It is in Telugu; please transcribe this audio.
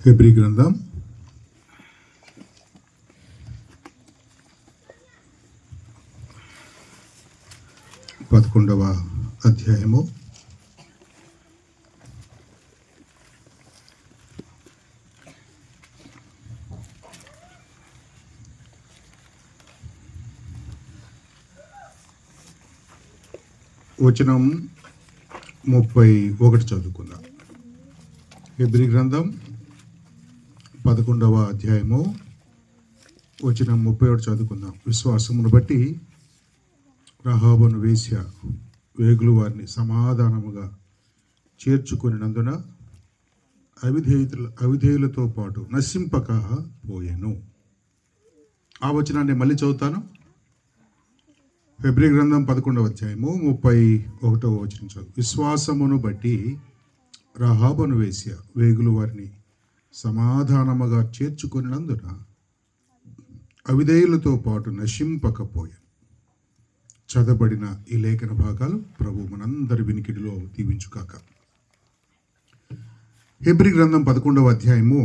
హెబ్రీ గ్రంథం 11వ అధ్యాయము వచనం 31 చదువుకుందాం. హెబ్రీ గ్రంథం 11వ అధ్యాయము వచనం 31 చదువుకుందాం. విశ్వాసమును బట్టి రహాబును వేశ్య వేగులు వారిని సమాధానముగా చేర్చుకొనినందున అవిధేయులతో పాటు నశింపక పోయెను. ఆ వచనాన్ని మళ్ళీ చదువుతాను. హెబ్రీ గ్రంథం 11వ అధ్యాయము 31వ వచనం చదువు. విశ్వాసమును బట్టి రహాబును వేశ్య వేగులు వారిని సమాధానముగా చేర్చుకొనినందున అవిధేయులతో పాటు నశింపకపోయాను. చదవబడిన ఈ లేఖన భాగాలు ప్రభు మనందరి వినికిడిలో దీవించుకాక. హెబ్రీ గ్రంథం 11వ అధ్యాయము